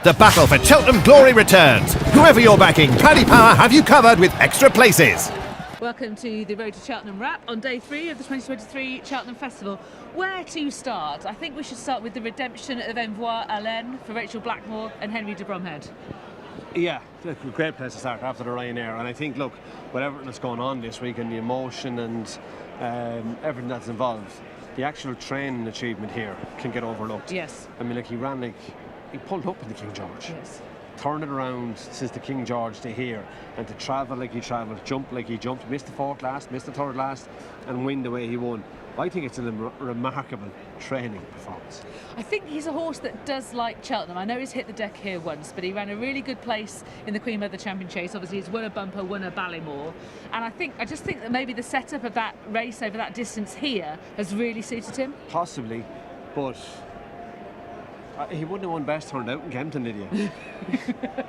The battle for Cheltenham glory returns. Whoever you're backing, Paddy Power have you covered with extra places. Welcome to the Road to Cheltenham wrap on day 3 of the 2023 Cheltenham Festival. Where to start? I think we should start with the redemption of Envoi for Rachel Blackmore and Henry de Bromhead. Yeah, a great place to start after the Ryanair, and I think, look, with everything that's going on this week and the emotion and everything that's involved, the actual training achievement here can get overlooked. Yes. I mean, he pulled up in the King George. Yes. Turned it around since the King George to here, and to travel like he travelled, jump like he jumped, missed the fourth last, missed the third last, and win the way he won. I think it's a remarkable training performance. I think he's a horse that does like Cheltenham. I know he's hit the deck here once, but he ran a really good place in the Queen Mother Champion Chase. Obviously, he's won a bumper, won a Ballymore, and I just think that maybe the setup of that race over that distance here has really suited him. Possibly, but he wouldn't have won best turned out in Kempton, Lydia.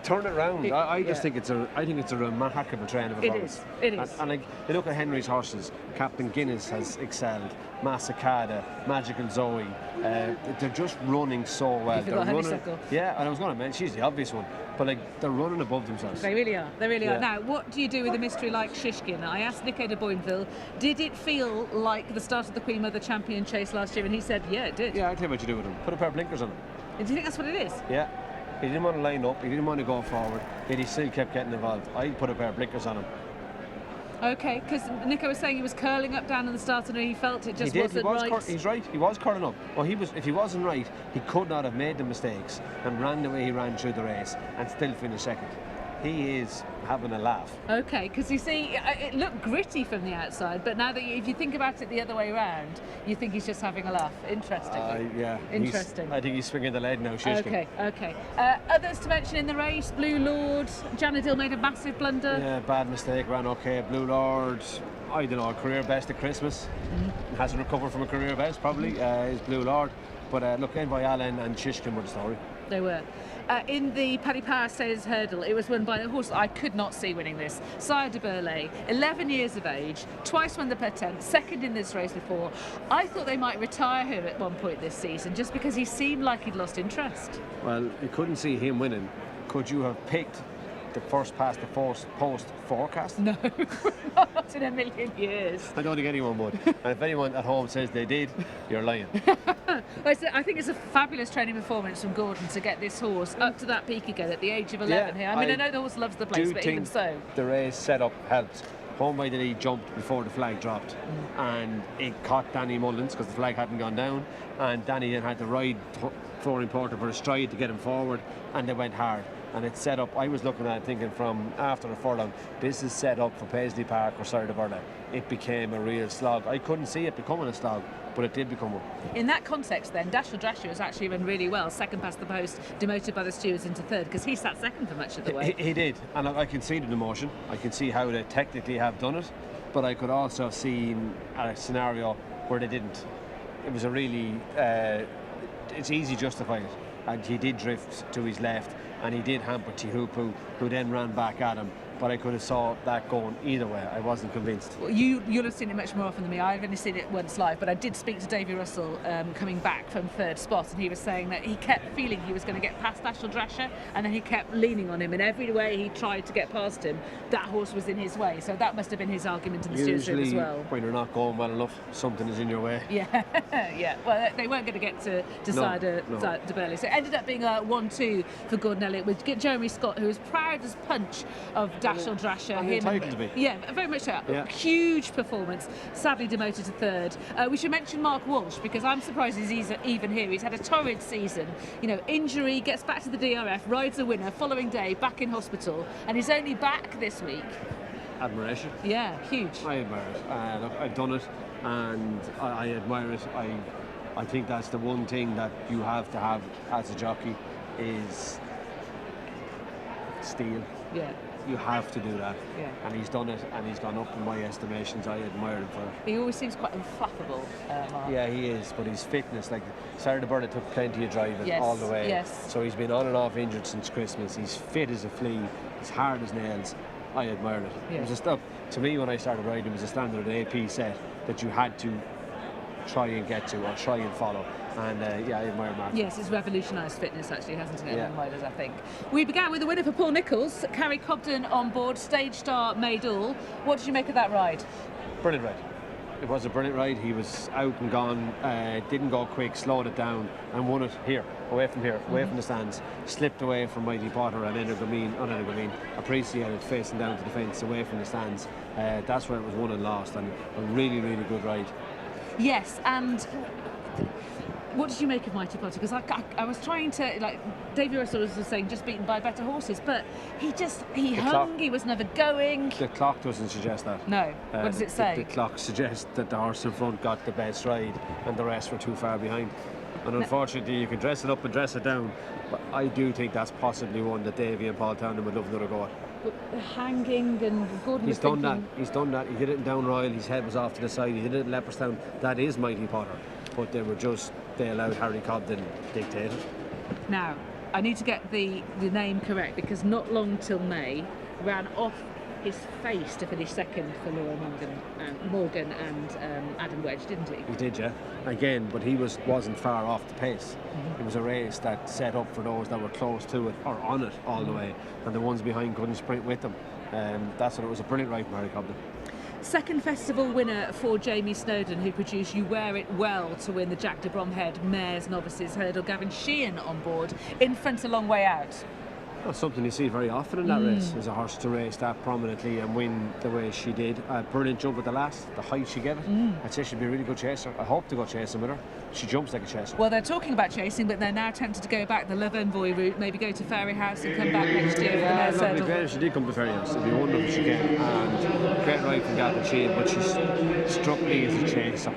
Turn it round. I think it's a remarkable train of a horse. It is. And like, you look at Henry's horses. Captain Guinness has excelled. Massacada, Magical Zoe. They're just running so well. They're running. Yeah, and I was going to mention she's the obvious one, but like they're running above themselves. They really are. They really are. Now, what do you do with a mystery like Shishkin? I asked Nico de Boinville, did it feel like the start of the Queen Mother Champion Chase last year? And he said, yeah, it did. Yeah, I'll tell you what you do with him. Put a pair of blinkers on him. Do you think that's what it is? Yeah. He didn't want to line up, he didn't want to go forward, yet he still kept getting involved. I'd put a pair of blinkers on him. Okay, because Nico was saying he was curling up down in the start and he felt it just wasn't right. He's right, he was curling up. Well, if he wasn't right, he could not have made the mistakes and ran the way he ran through the race and still finish second. He is having a laugh. Okay, because you see, it looked gritty from the outside, but now that if you think about it the other way around, you think he's just having a laugh. Interesting. Yeah. Interesting. I think he's swinging the lead now, Shishkin. Okay. Others to mention in the race, Blue Lord. Janadill made a massive blunder. Yeah, bad mistake, ran okay. Blue Lord, I don't know, career best at Christmas. Hasn't recovered from a career best, probably, is Blue Lord. But look, Envoi and Shishkin were the story. They were. In the Paddy Power Stayers Hurdle, it was won by a horse I could not see winning this. Sire de Berlais, 11 years of age, twice won the Pertemps, second in this race before. I thought they might retire him at one point this season just because he seemed like he'd lost interest. Well, you couldn't see him winning. Could you have picked the first past the post forecast? No, not in a million years. I don't think anyone would. And if anyone at home says they did, you're lying. I think it's a fabulous training performance from Gordon to get this horse up to that peak again at the age of 11 here. I know the horse loves the place, but even so. The race setup helped. Home by the lead jumped before the flag dropped, and it caught Danny Mullins because the flag hadn't gone down, and Danny then had to ride Flooring Porter for a stride to get him forward, and they went hard. And it's set up, I was looking at it thinking from after the furlong, this is set up for Paisley Park or Sire de Berlais. It became a real slog. I couldn't see it becoming a slog, but it did become one. In that context then, Dashel Drasher has actually run really well, second past the post, demoted by the stewards into third, because he sat second for much of the way. He did, and I can see the emotion. I can see how they technically have done it, but I could also have seen a scenario where they didn't. It was a really, it's easy to justify it. And he did drift to his left, and he did hamper Tihupu, who then ran back at him. But I could have saw that going either way. I wasn't convinced. Well, you'll have seen it much more often than me. I've only seen it once live, but I did speak to Davy Russell coming back from third spot, and he was saying that he kept feeling he was going to get past Dashel Drasher, and then he kept leaning on him, and every way he tried to get past him, that horse was in his way. So that must have been his argument in the stewards room as well. When you're not going well enough, something is in your way. Yeah, yeah. Well, they weren't going to get to Sire de Berlais. So it ended up being a 1-2 for Gordon Elliott with Jeremy Scott, who was proud as punch of Dashel Drasher. Entitled to be. Yeah, very much so. Yeah. Huge performance. Sadly demoted to third. We should mention Mark Walsh, because I'm surprised he's even here. He's had a torrid season. Injury, gets back to the DRF, rides a winner, following day back in hospital, and he's only back this week. Admiration. Yeah, huge. I admire it. Look, I've done it, and I admire it. I think that's the one thing that you have to have as a jockey is steel. Yeah. You have to do that. Yeah. And he's done it, and he's gone up in my estimations. I admire him for it. He always seems quite unflappable, Mark. Yeah, he is, but his fitness, like Sire de Berlais took plenty of driving all the way. Yes. So he's been on and off injured since Christmas. He's fit as a flea, he's hard as nails. I admire it. Yeah. It was a stuff, to me when I started riding, it was a standard AP set that you had to try and get to or try and follow. And yeah, I admire Martin. Yes, it's revolutionised fitness actually, hasn't it? Yeah. Among riders, I think. We began with the winner for Paul Nicholls, Carrie Cobden on board, stage star made all. What did you make of that ride? Brilliant ride. It was a brilliant ride. He was out and gone, didn't go quick, slowed it down, and won it here, away from the stands. Slipped away from Mighty Potter and appreciated facing down to the fence, away from the stands. That's where it was won and lost, and a really, really good ride. Yes, and what did you make of Mighty Potter? Because I was trying to, like, Davy Russell was saying just beaten by better horses, but he hung, he was never going. The clock doesn't suggest that. No. What does it say? The clock suggests that the horse in front got the best ride and the rest were too far behind. And unfortunately, you can dress it up and dress it down, but I do think that's possibly one that Davy and Paul Townend would love another go at. But hanging and Gordon He's was done thinking, that. He's done that. He did it in Down Royal. His head was off to the side. He did it in Leopardstown. That is Mighty Potter. But they allowed Harry Cobden dictate it. Now, I need to get the name correct, because not long till May ran off his face to finish second for Laura Morgan and Adam Wedge, didn't he? He did, yeah. Again, but he wasn't far off the pace. It was a race that set up for those that were close to it or on it all the way, and the ones behind couldn't sprint with them. That's what it was. A brilliant ride from Harry Cobden. Second festival winner for Jamie Snowden, who produced You Wear It Well to win the Jack de Bromhead Mares Novices Hurdle. Gavin Sheehan on board, in front a long way out. Well, something you see very often in that race is a horse to race that prominently and win the way she did. A brilliant jump at the last, the height she gave it. I'd say she'd be a really good chaser. I hope to go chasing with her. She jumps like a chaser. Well, they're talking about chasing, but they're now tempted to go back the Love Envoi route, maybe go to Fairy House and come back next year for the Mares It'd be Hurdle. great if she did come to Fairy House. It'd be wonderful if she came. And great ride from Gavin Sheehan, but she struck me as a chaser.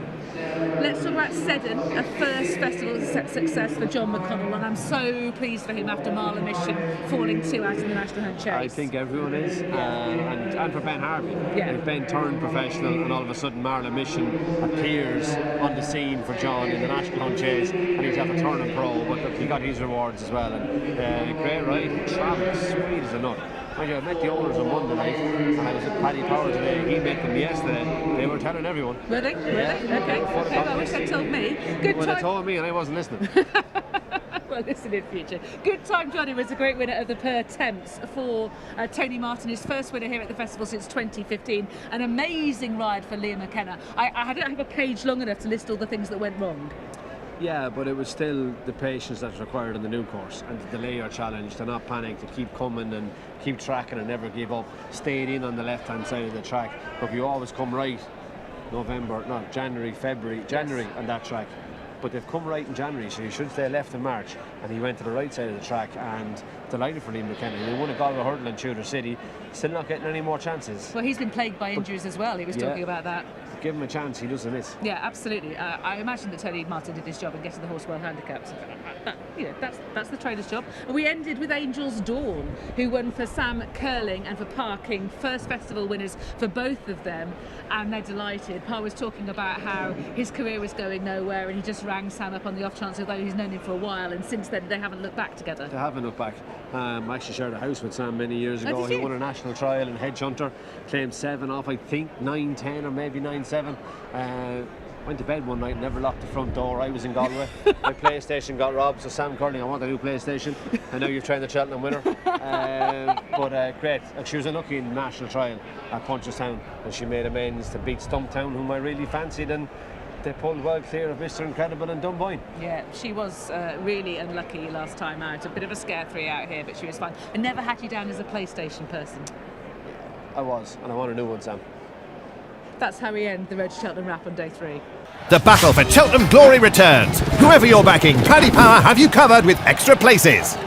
Let's talk about Seddon, a first festival success for John McConnell, and I'm so pleased for him after Marla Mission falling 2 out in the National Hunt Chase. I think everyone is, and for Ben Harvey. Yeah. Ben turned professional, and all of a sudden Marla Mission appears on the scene for John in the National Hunt Chase, and he's after turning pro, but look, he got his rewards as well. And great ride, travel sweet as a nut. I met the owners on Monday night, and I was at Paddy Power today. He met them yesterday. They were telling everyone. Were they? Okay. Well, I wish they'd told me. Good Well, time. they told me, and I wasn't listening. Well, listen in future. Good Time Johnny was a great winner of the Per Temps for Tony Martin, his first winner here at the festival since 2015. An amazing ride for Liam McKenna. I don't have a page long enough to list all the things that went wrong. Yeah, but it was still the patience that's required on the new course, and to delay your challenge, to not panic, to keep coming and keep tracking and never give up. Stayed in on the left-hand side of the track. Look, you always come right January, February, on that track. But they've come right in January, so you should stay left in March. And he went to the right side of the track, and delighted for Liam McKenna. He won a Galway hurdle in Tudor City, still not getting any more chances. Well, he's been plagued by injuries as well. He was talking about that. Give him a chance, he doesn't miss. Yeah, absolutely. I imagine that Tony Martin did his job in getting the horse well handicapped. So that's the trainer's job. And we ended with Angel's Dawn, who won for Sam Curling and for Parr King, first festival winners for both of them, and they're delighted. Parr was talking about how his career was going nowhere, and he just rang Sam up on the off chance, although he's known him for a while, and since then they haven't looked back together. They haven't looked back. I actually shared a house with Sam many years ago. Did He won a national trial in Hedge Hunter, claimed 7 off, I think 9-10 or maybe 9-7. Went to bed one night and never locked the front door. I was in Galway. My PlayStation got robbed, so Sam Curling, I want a new PlayStation. I know you've trained the Cheltenham winner. But great. And she was unlucky in the national trial at Punchestown, and she made amends to beat Stumptown, whom I really fancied, and they pulled well clear of Mr. Incredible and Dunboyne. Yeah, she was really unlucky last time out. A bit of a scare 3 out here, but she was fine. I never had you down as a PlayStation person. I was, and I want a new one, Sam. That's how we end the Road to Cheltenham wrap on day 3. The battle for Cheltenham glory returns. Whoever you're backing, Paddy Power have you covered with extra places.